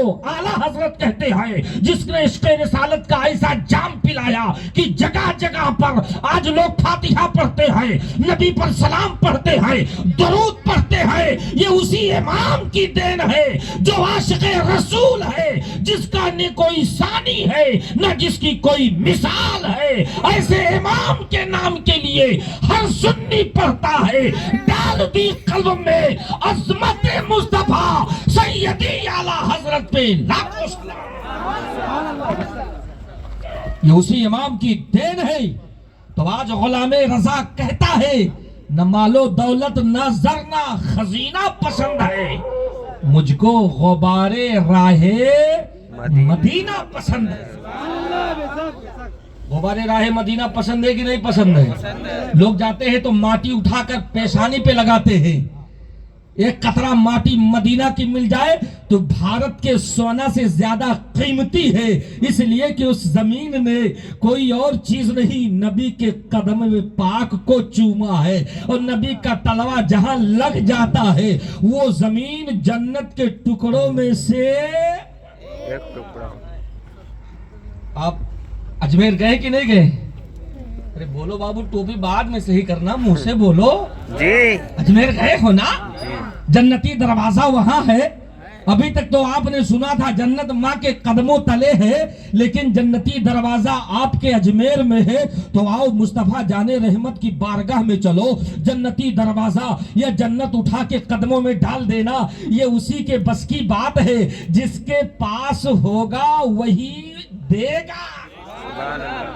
اعلیٰ حضرت کہتے ہیں جس نے عشق رسالت کا ایسا جام پلایا کہ جگہ جگہ پر آج لوگ فاتحہ پڑھتے ہیں، نبی پر سلام پڑھتے ہیں، درود پڑھتے ہیں، یہ اسی امام کی دین ہے جو عاشق رسول ہے، جس کا نہ کوئی ثانی ہے نہ جس کی کوئی مثال ہے۔ ایسے امام کے نام کے لیے ہر سنی پڑھتا ہے، ڈال دی قلب میں عظمت مصطفیٰ سیدی اعلیٰ حضرت پہ لاکھوں سلام۔ یہ اسی امام کی دین ہے۔ تو آج غلام رضا کہتا ہے نہ مال و دولت نہ زر نہ خزینہ پسند ہے، مجھ کو غبار راہ مدینہ پسند ہے۔ غبار راہ مدینہ پسند ہے کہ نہیں پسند ہے؟ لوگ جاتے ہیں تو ماٹی اٹھا کر پیشانی پہ لگاتے ہیں، ایک قطرہ ماٹی مدینہ کی مل جائے تو بھارت کے سونا سے زیادہ قیمتی ہے، اس لیے کہ اس زمین نے کوئی اور چیز نہیں نبی کے قدم پاک کو چوما ہے، اور نبی کا تلوہ جہاں لگ جاتا ہے وہ زمین جنت کے ٹکڑوں میں سے ایک ٹکڑا۔ آپ اجمیر گئے کہ نہیں گئے؟ ارے بولو بابو، ٹوپی بعد میں صحیح کرنا، منہ سے بولو جی۔ اجمیر گئے ہو نا؟ جنتی دروازہ وہاں ہے۔ ابھی تک تو آپ نے سنا تھا جنت ماں کے قدموں تلے ہے، لیکن جنتی دروازہ آپ کے اجمیر میں ہے۔ تو آؤ مصطفیٰ جان رحمت کی بارگاہ میں چلو، جنتی دروازہ یا جنت اٹھا کے قدموں میں ڈال دینا یہ اسی کے بس کی بات ہے، جس کے پاس ہوگا وہی دے گا۔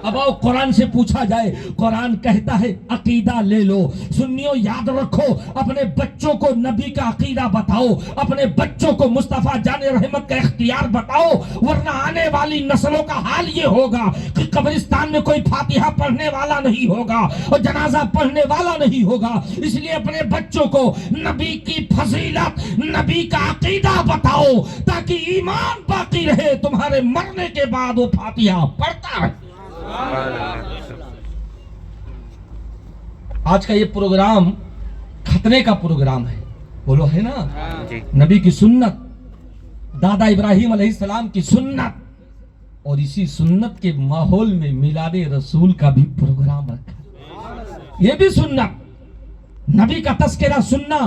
اب آؤ قرآن سے پوچھا جائے، قرآن کہتا ہے عقیدہ لے لو۔ سنیوں یاد رکھو، اپنے بچوں کو نبی کا عقیدہ بتاؤ، اپنے بچوں کو مصطفیٰ جان رحمت کا اختیار بتاؤ، ورنہ آنے والی نسلوں کا حال یہ ہوگا کہ قبرستان میں کوئی فاتحہ پڑھنے والا نہیں ہوگا اور جنازہ پڑھنے والا نہیں ہوگا۔ اس لیے اپنے بچوں کو نبی کی فضیلت، نبی کا عقیدہ بتاؤ تاکہ ایمان باقی رہے، تمہارے مرنے کے بعد وہ فاتحہ پڑھتا ہے۔ آج کا یہ پروگرام ختنے کا پروگرام ہے، بولو ہے نا؟ نبی کی سنت، دادا ابراہیم علیہ السلام کی سنت، اور اسی سنت کے ماحول میں میلاد رسول کا بھی پروگرام رکھا۔ یہ بھی سنت، نبی کا تذکرہ سننا،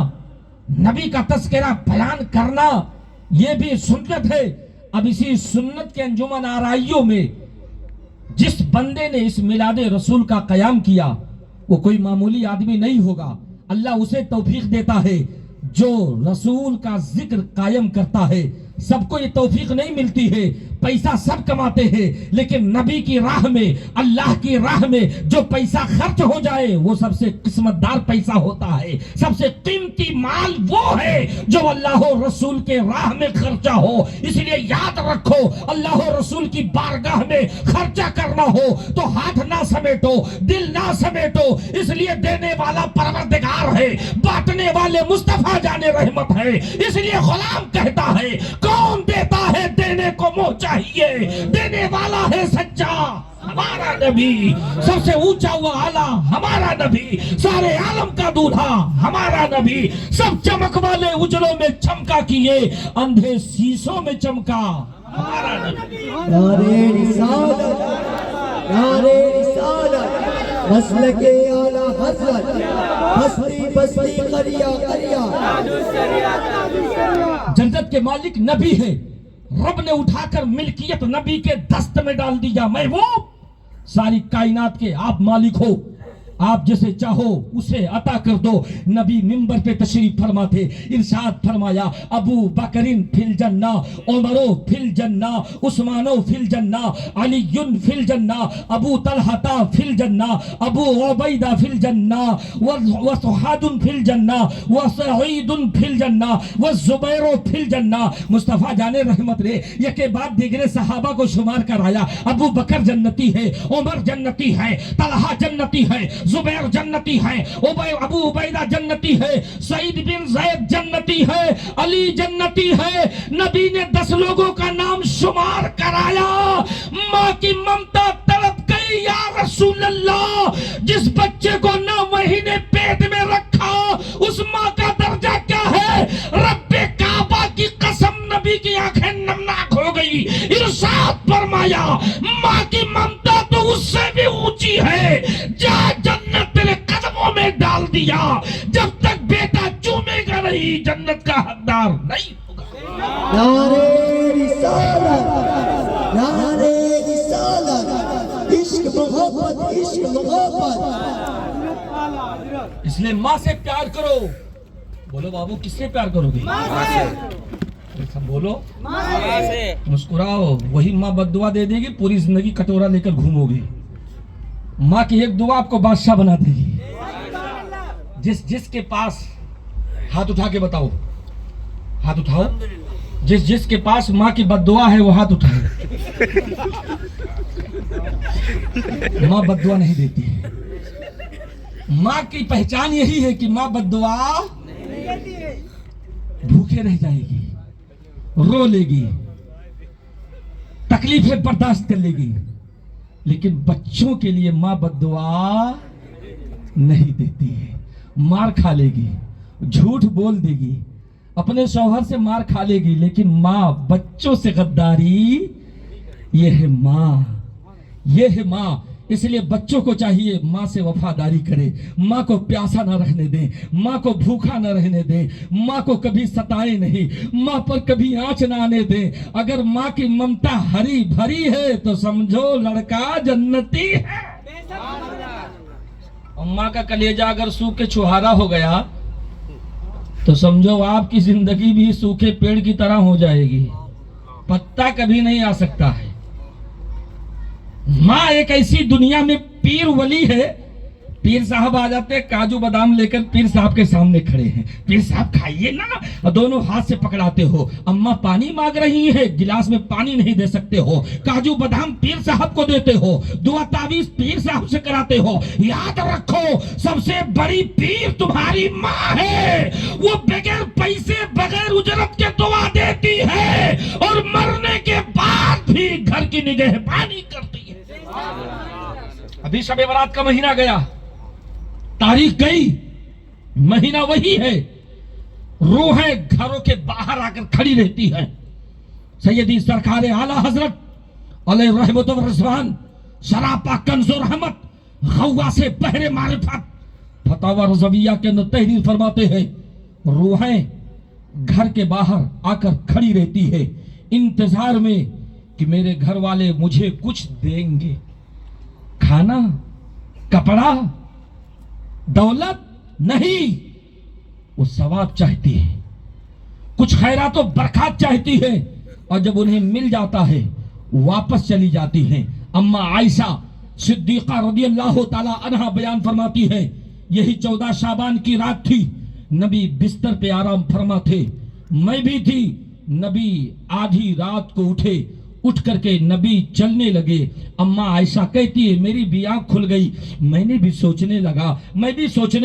نبی کا تذکرہ بیان کرنا، یہ بھی سنت ہے۔ اب اسی سنت کے انجمن آرائیوں میں جس بندے نے اس میلاد رسول کا قیام کیا وہ کوئی معمولی آدمی نہیں ہوگا۔ اللہ اسے توفیق دیتا ہے جو رسول کا ذکر قائم کرتا ہے۔ سب کو یہ توفیق نہیں ملتی ہے، پیسہ سب کماتے ہیں، لیکن نبی کی راہ میں، اللہ کی راہ میں جو پیسہ خرچ ہو جائے وہ سب سے قسمت دار پیسہ ہوتا ہے۔ سب سے قیمتی مال وہ ہے جو اللہ و رسول کے راہ میں خرچہ ہو۔ اس لیے یاد رکھو، اللہ و رسول کی بارگاہ میں خرچہ کرنا ہو تو ہاتھ نہ سمیٹو، دل نہ سمیٹو، اس لیے دینے والا پروردگار ہے، بانٹنے والے مصطفیٰ جان رحمت ہے۔ اس لیے غلام کہتا ہے کون دیتا ہے دینے کو منہ چاہیے، دینے والا ہے سچا ہمارا نبی، سب سے اونچا ہوا اعلیٰ ہمارا نبی، سارے عالم کا دولہا ہمارا نبی، سب چمک والے اجلوں میں چمکا کیے اندھے سیسوں میں چمکا ہمارا نبی۔ نعرہ رسالت، نعرہ رسالت، مسلک اعلیٰ حضرت، بستی بستی قریہ قریہ، جنت کے مالک نبی ہے، رب نے اٹھا کر ملکیت نبی کے دست میں ڈال دیا۔ محبوب ساری کائنات کے آپ مالک ہو، آپ جسے چاہو اسے عطا کر دو۔ نبی منبر پہ تشریف فرماتے، ارشاد فرمایا ابو بکرن فی الجنہ، عمرو فی الجنہ، عثمانو فی الجنہ، علی فی الجنہ، ابو طلحہ فی الجنہ، ابو عبیدہ فی الجنہ، وسعد فی الجنہ، وسعید فی الجنہ، والزبیر فی الجنہ۔ مصطفیٰ جان رحمت نے یہ کے بعد دیگر صحابہ کو شمار کرایا۔ ابو بکر جنتی ہے، عمر جنتی ہے، طلحہ جنتی ہے، زبیر جنتی ہے، ابو عبیدہ جنتی ہے، سعید بن زید جنتی ہے، علی جنتی ہے۔ نبی نے 10 لوگوں کا نام شمار کرایا۔ ماں کی ممتا تڑپ گئی، یا رسول اللہ جس بچے کو 9 مہینے پیٹ میں رکھا اس ماں کا درجہ کیا ہے؟ رب کعبہ کی قسم نبی نبی کی آنکھیں نمناک ہو گئی. ارشاد فرمایا ماں کی ممتا تو اس سے بھی اونچی ہے. جا جنت تیرے قدموں میں ڈال دیا, جب تک بیٹا چومے گا نہیں جنت کا حقدار نہیں ہوگا. نعرے رسالت, نعرے رسالت, عشق محبت, عشق محبت. اس لیے ماں سے پیار کرو. بولو بابو کس سے پیار کرو گے؟ سب بولو مسکراؤ. وہی ماں بد دعا دے دے گی, پوری زندگی کٹورا لے کر گھومو گے. ماں کی ایک دعا آپ کو بادشاہ بنا دے گی. جس کے پاس, ہاتھ اٹھا کے بتاؤ, ہاتھ اٹھاؤ, جس کے پاس ماں کی بد دعا ہے وہ ہاتھ اٹھائے. ماں بد دعا نہیں دیتی. ماں کی پہچان یہی ہے کہ ماں بد دعا بھوکے رہ جائے گی, رو لے گی, تکلیفیں برداشت کر لے گی, لیکن بچوں کے لیے ماں بد دعا نہیں دیتی ہے. مار کھا لے گی, جھوٹ بول دے گی, اپنے شوہر سے مار کھا لے گی, لیکن ماں بچوں سے غداری, یہ ہے ماں, یہ ہے ماں. اس لیے بچوں کو چاہیے ماں سے وفاداری کرے, ماں کو پیاسا نہ رہنے دیں, ماں کو بھوکا نہ رہنے دیں, ماں کو کبھی ستائے نہیں, ماں پر کبھی آنچ نہ آنے دیں. اگر ماں کی ممتا ہری بھری ہے تو سمجھو لڑکا جنتی ہے. اور ماں کا کلیجہ اگر سوکھ کے چھہارا ہو گیا تو سمجھو آپ کی زندگی بھی سوکھے پیڑ کی طرح ہو جائے گی, پتا کبھی نہیں آ سکتا ہے. ماں ایک ایسی دنیا میں پیر ولی ہے. پیر صاحب آ جاتے, کاجو بادام لے کر پیر صاحب کے سامنے کھڑے ہیں. پیر صاحب کھائیے نا, دونوں ہاتھ سے پکڑاتے ہو. اماں پانی مانگ رہی ہے, گلاس میں پانی نہیں دے سکتے ہو, کاجو بادام پیر صاحب کو دیتے ہو, دعا تعویذ پیر صاحب سے کراتے ہو. یاد رکھو سب سے بڑی پیر تمہاری ماں ہے. وہ بغیر پیسے بغیر اجرت کے دعا دیتی ہے اور مرنے کے بعد بھی گھر کی نگہبانی کرتی ہے. ابھی شب برات کا مہینہ گیا, تاریخ گئی, مہینہ وہی ہے. روحیں گھروں کے باہر آ کر کھڑی رہتی ہیں. سیدی سرکار اعلیٰ حضرت علیہ رحمت و رضوان, سراپا کنز و رحمت, غواص بحر معرفت, فتاوی رضویہ کے اندر تحریر فرماتے ہیں روحیں گھر کے باہر آ کر کھڑی رہتی ہے انتظار میں کہ میرے گھر والے مجھے کچھ دیں گے. کھانا, کپڑا, دولت نہیں, وہ ثواب چاہتی ہے, کچھ خیرات و برکات چاہتی ہے, اور جب انہیں مل جاتا ہے واپس چلی جاتی ہیں. اما عائشہ صدیقہ رضی اللہ تعالی عنہا بیان فرماتی ہے یہی 14 شعبان کی رات تھی. نبی بستر پہ آرام فرما تھے, میں بھی تھی. نبی آدھی رات کو اٹھے, اٹھ کر کے نبی چلنے لگے. اماں عائشہ کہتی ہے میری بھی آنکھ کھل گئی, میں نے بھی سوچنے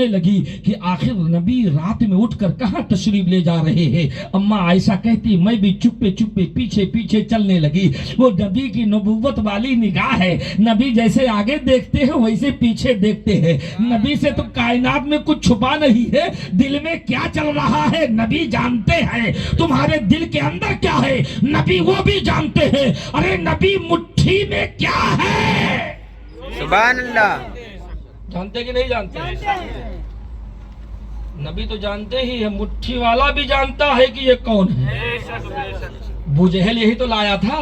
لگی کہ آخر نبی رات میں اٹھ کر کہاں تشریف لے جا رہے ہیں. اماں عائشہ کہتی میں بھی چپے چپے پیچھے پیچھے چلنے لگی. وہ نبی کی نبوت والی نگاہ ہے, نبی جیسے آگے دیکھتے ہیں ویسے پیچھے دیکھتے ہیں. نبی سے تو کائنات میں کچھ چھپا نہیں ہے, دل میں کیا چل رہا ہے نبی جانتے ہیں. تمہارے دل کے اندر کیا ہے نبی وہ بھی جانتے ہیں. ارے نبی مٹھی میں کیا ہے, سبحان اللہ. جانتے کہ نہیں جانتے؟ نبی تو جانتے ہی ہے, مٹھی والا بھی جانتا ہے کہ یہ کون ہے. ابو جہل یہی تو لایا تھا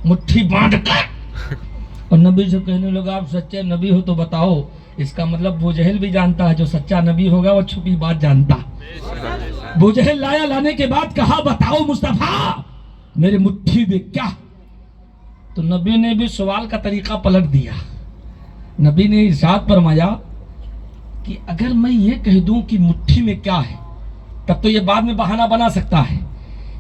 مٹھی باندھ کر, اور نبی سے کہنے لگا آپ سچے نبی ہو تو بتاؤ. اس کا مطلب ابو جہل بھی جانتا ہے جو سچا نبی ہوگا وہ چھپی بات جانتا. ابو جہل لانے کے بعد کہا بتاؤ مصطفیٰ میرے مٹھی میں کیا. تو نبی نے بھی سوال کا طریقہ پلٹ دیا. نبی نے ارشاد فرمایا کہ اگر میں یہ کہہ دوں کہ مٹھی میں کیا ہے تب تو یہ بعد میں بہانہ بنا سکتا ہے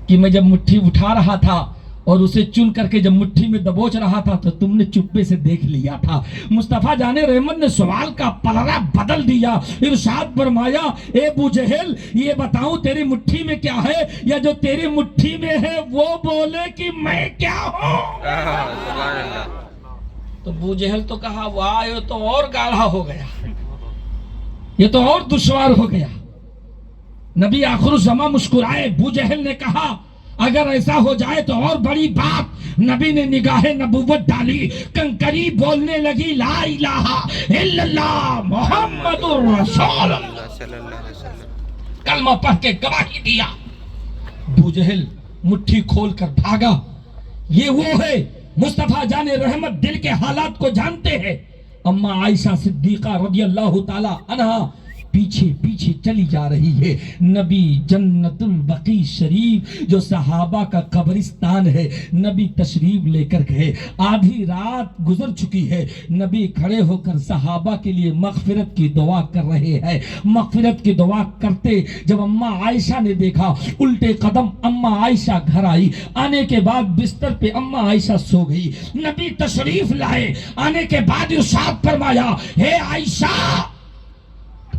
کہ میں جب مٹھی اٹھا رہا تھا اور اسے چن کر کے جب مٹھی میں دبوچ رہا تھا تو تم نے چپے سے دیکھ لیا تھا. مصطفیٰ جان رحمت نے سوال کا پلڑا بدل دیا. ارشاد فرمایا اے ابو جہل یہ بتاؤں تیری مٹھی میں کیا ہے, یا جو تیری مٹھی میں ہے وہ بولے کہ میں کیا ہوں. تو ابو جہل تو کہا واہ یہ تو اور گاڑھا ہو گیا, یہ تو اور دشوار ہو گیا. نبی آخر الزمان مسکرائے. ابو جہل نے کہا اگر ایسا ہو جائے تو اور بڑی بات. نبی نے نگاہ نبوت ڈالی, کنکری بولنے لگی لا الہ الا اللہ محمد الرسول اللہ, صلی اللہ علیہ وسلم. کلمہ پڑھ کے گواہی دیا. ابو جہل مٹھی کھول کر بھاگا. یہ وہ ہے مصطفیٰ جان رحمت, دل کے حالات کو جانتے ہیں. اما عائشہ صدیقہ رضی اللہ تعالی عنہا پیچھے پیچھے چلی جا رہی ہے. نبی جنت البقیع شریف جو صحابہ کا قبرستان ہے, نبی تشریف لے کر گئے. آدھی رات گزر چکی ہے. نبی کھڑے ہو کر صحابہ کے لیے مغفرت کی دعا کر رہے ہیں. مغفرت کی دعا کرتے جب اما عائشہ نے دیکھا, الٹے قدم اما عائشہ گھر آئی. آنے کے بعد بستر پہ اما عائشہ سو گئی. نبی تشریف لائے. آنے کے بعد ارشاد فرمایا, ہے عائشہ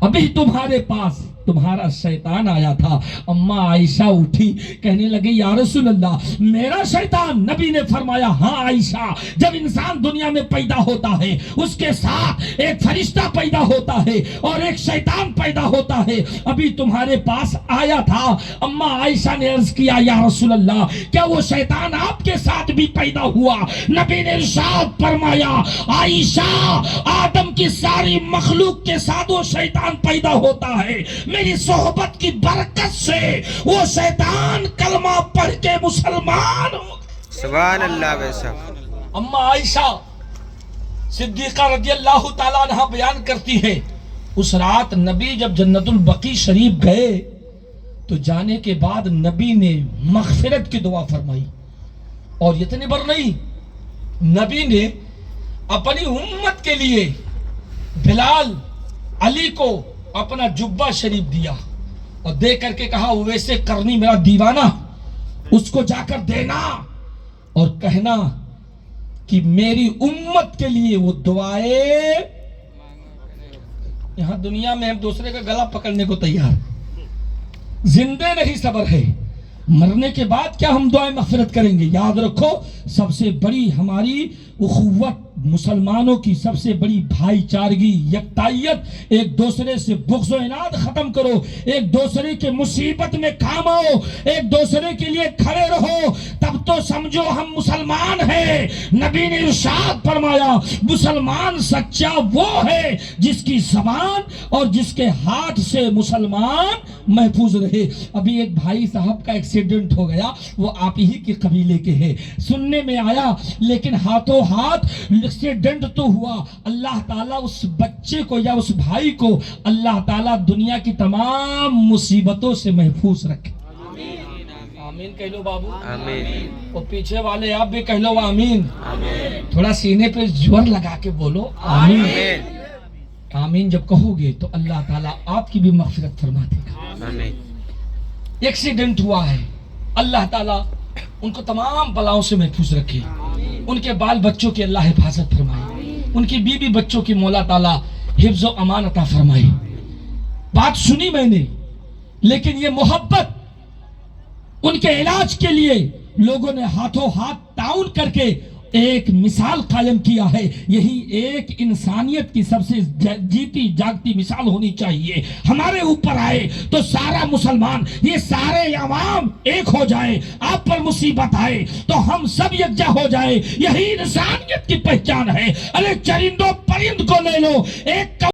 ابھی تمہارے پاس تمہارا شیطان آیا تھا. اما عائشہ اٹھی, کہنے لگے یا رسول اللہ میرا شیطان؟ نبی نے فرمایا ہاں عائشہ, جب انسان دنیا میں پیدا ہوتا ہے اس کے ساتھ ایک فرشتہ پیدا ہوتا ہے اور ایک شیطان پیدا ہوتا ہے. ابھی تمہارے پاس آیا تھا. اما عائشہ نے عرض کیا یا رسول اللہ کیا وہ شیطان آپ کے ساتھ بھی پیدا ہوا؟ نبی نے ارشاد فرمایا عائشہ آدم کی ساری مخلوق کے ساتھ وہ شیطان پیدا ہوتا ہے. میری صحبت کی برکت سے وہ شیطان کلمہ پڑھ کے مسلمان ہو. سبحان اللہ. ویسا اما عائشہ صدیقہ رضی اللہ تعالیٰ عنہ بیان کرتی ہے, اس رات نبی جب جنت البقیع شریف گئے تو جانے کے بعد نبی نے مغفرت کی دعا فرمائی. اور اتنی بر نہیں, نبی نے اپنی امت کے لیے بلال علی کو اپنا جبہ شریف دیا اور دے کر کے کہا ویسے کرنی میرا دیوانہ, اس کو جا کر دینا اور کہنا کہ میری امت کے لیے وہ دعائیں. یہاں دنیا میں ہم دوسرے کا گلا پکڑنے کو تیار, زندے نہیں صبر ہے, مرنے کے بعد کیا ہم دعائیں مغفرت کریں گے؟ یاد رکھو سب سے بڑی ہماری اخوت, مسلمانوں کی سب سے بڑی بھائی چارگی, یکتائیت, ایک دوسرے سے بغض و عناد ختم کرو, ایک دوسرے کے مصیبت میں کام آؤ, ایک دوسرے کے لیے کھڑے رہو, تب تو سمجھو ہم مسلمان ہیں. نبی نے ارشاد فرمایا مسلمان سچا وہ ہے جس کی زبان اور جس کے ہاتھ سے مسلمان محفوظ رہے. ابھی ایک بھائی صاحب کا ایکسیڈنٹ ہو گیا, وہ آپ ہی کے قبیلے کے ہیں, سننے میں آیا, لیکن ہاتھوں ہاتھ ایکسیڈنٹ تو ہوا. اللہ تعالیٰ اس بچے کو یا اس بھائی کو اللہ تعالیٰ دنیا کی تمام مصیبتوں سے محفوظ رکھے. آمین کہہ لو بابو, آمین. اور پیچھے والے آپ بھی کہہ لو آمین. تھوڑا سینے پہ زور لگا کے بولو آمین. آمین. آمین جب کہو گے تو اللہ تعالیٰ آپ کی بھی مغفرت فرما دے گا. آمین. ایکسیڈنٹ ہوا ہے, اللہ تعالیٰ ان کو تمام بلاؤں سے محفوظ رکھے, ان کے بال بچوں کی اللہ حفاظت فرمائے, ان کی بیوی بچوں کی مولا تعالیٰ حفظ و امان عطا فرمائے. بات سنی میں نے, لیکن یہ محبت ان کے علاج کے لیے لوگوں نے ہاتھوں ہاتھ تعاون کر کے ایک مثال قائم کیا ہے. یہی ایک انسانیت کی سب سے جیتی جاگتی مثال ہونی چاہیے. ہمارے اوپر آئے تو سارا مسلمان, یہ سارے عوام ایک ہو جائے, آپ پر مصیبت آئے تو ہم سب یکجا ہو جائے, یہی انسانیت کی پہچان ہے. ارے چرندوں پرند کو لے لو, ایک